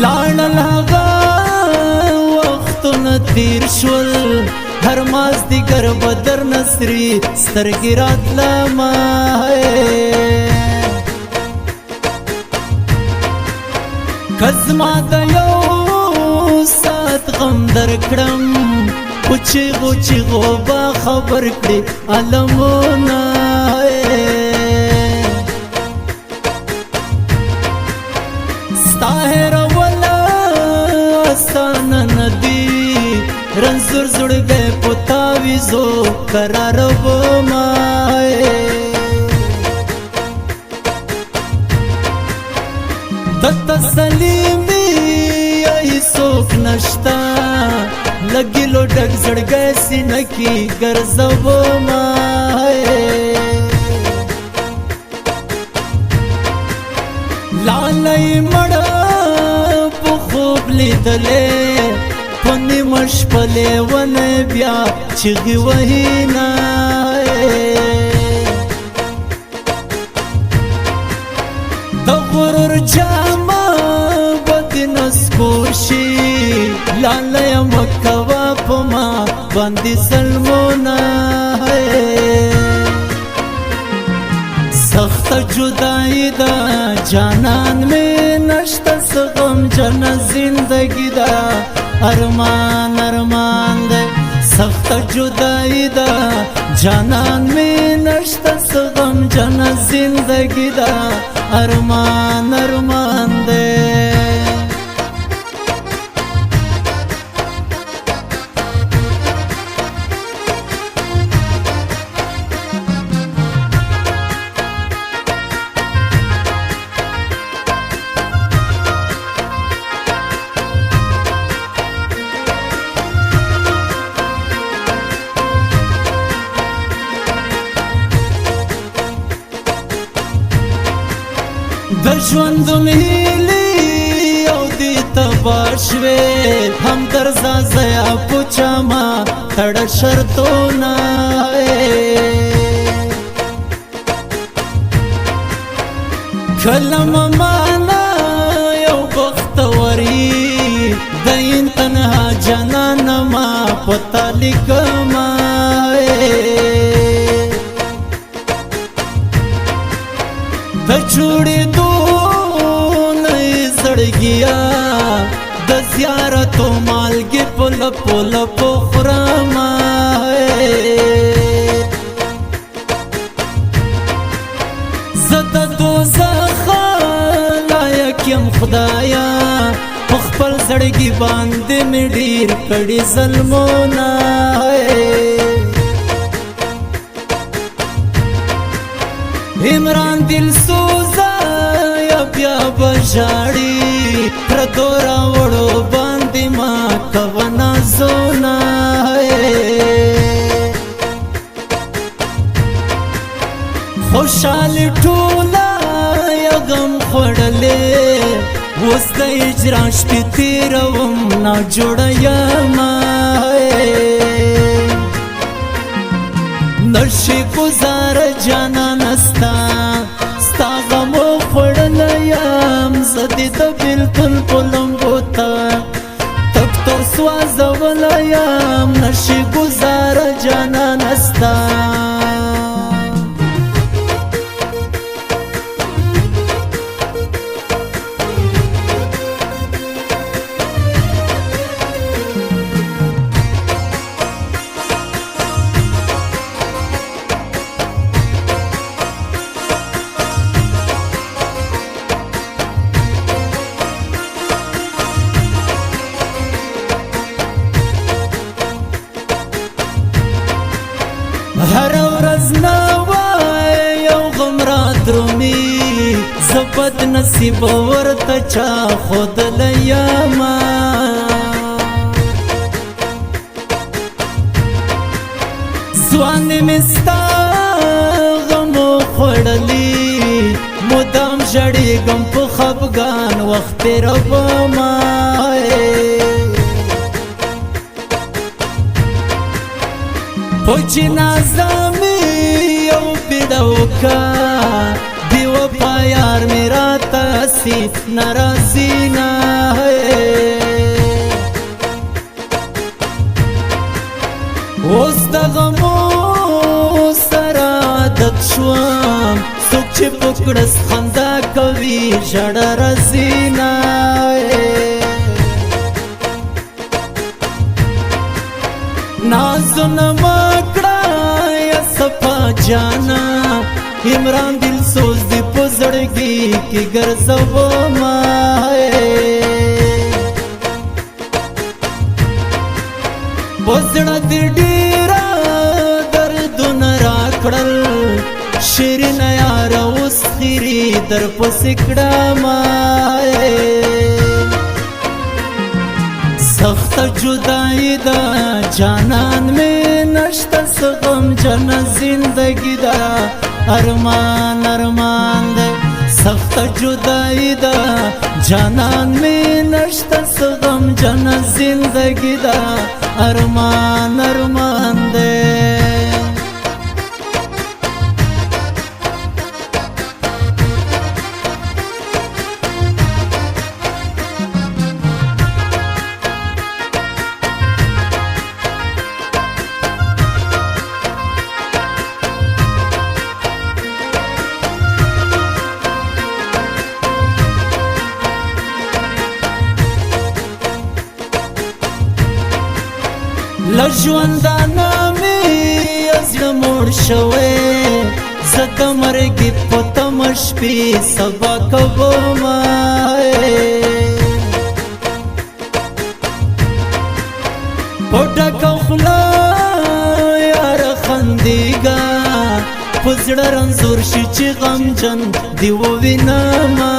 لاړل هغه وختونه تیر شول هر مازدیګر به در نسري سترګې راتلمه که زما د یو ساعت غم درکړم په چیغو چیغو به خبر کړي علمونه ستا هېروله اسانه نه دي رنځور زړګی په تاویزو قرارومه د تسلي مې هیڅوک نشته له ګیلو ډک زړګی سینه کې ګرځومه لالی مړه په خوب لیدلې په نیمه شپه لیونی بیا چیغې وهینه د غرور جامه به دې نسکور شي لالیه مه کوه په ما باندې ظلمونه سخته جدایي ده جانان مې نشته څه غمجنه زندګي ده ارمان ارمان ده سخته جدایي ده جانان مې نشته څه غمجنه زندګي ده ارمان ارمان ده د ژوندون هیلې او دې تباه شوې هم درځه ځیا پوچه ما تړه شرطونه کله ممانه یو بختوري د این تنها جانانه ما پتا لیکمه د جوړېدو نه زړګیا د زیارتو مالګې په لپو لپو خورمه زه د دوزخ لایق یم خدایا په خپل زړګي باندې مې ډېر کړي ظلمونه عمران دل سوزا یا بیا بجاړي پردو راوړو باندې ما کونا زونه خوشحالي ټوله یا غم خوړلې اوس د هجران شپې تېروم ناجوړه یمه نشي گزار جانان ستا غمو خوړلی یم زه دې د بېلتون په لمبو ته تک تور سوځولی یم نشي گزار جانان ستا هر ورځ نوی یو غم را درومي زه بد نصیبه ورته چا ښودلی یمه ځواني مې ستا غمو خوړلي مدام ژړېږم په خفګان وخت تېرومه په جنازه مې یو بیړه وکړه بې وفا یار مې راته داسي ناراضي نه اوس د غمو سره عادت شوم څوک چې پکړس خندا کوي ژړا راځي نه نازونه مکړه یا صفا جانا عمران دل سوز دی په زړګي کې ګرځوما بوزړه دې ډېره دردونه راکړل شیرین یار اوس خیري در پسې کړمه سخت جدائی دا جانان میں نشتا سغم جن زندگی دا ارمان ارمان دے سخت جدائی دا جانان میں نشتا سغم جن زندگی دا ارمان ارمان دے لژوندانه مې زړه موړ شوی زه د مرګې په تمه شپې سبا کومه په ډکه خوله یاره خندېږه په زړه رنځور شي چې غمجن دې ووینمه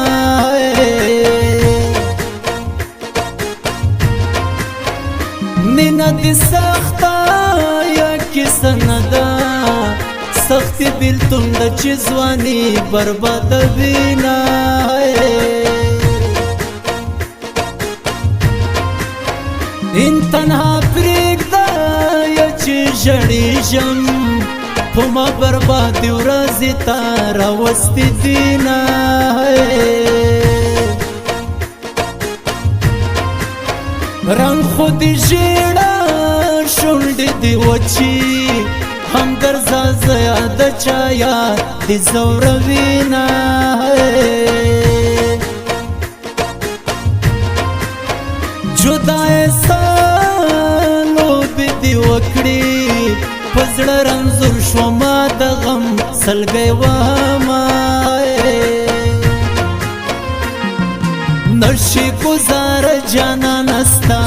مینا دی سختا یا کسا ندا سختی بیلتون دا چی زوانی برباد بینا این تنها پریگ دا یا چی جڑی جم پما بربادی و رازی تا راوستی دینا رنگ خودی ژیړه شونډې دې وچې هم ګرځه زیاد چا یاد دې زوروینه جدا احسان لوبې دې وکړې په زړه رنځور شومه د غم سلګی ومه نشي گزار جانان استا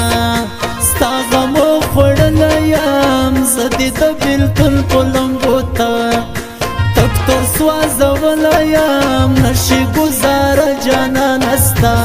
ستا غمو خوړلی یم زه دې د بېلتون په لمبو ته تک تور سوځولی یم نشي گزار جانان استا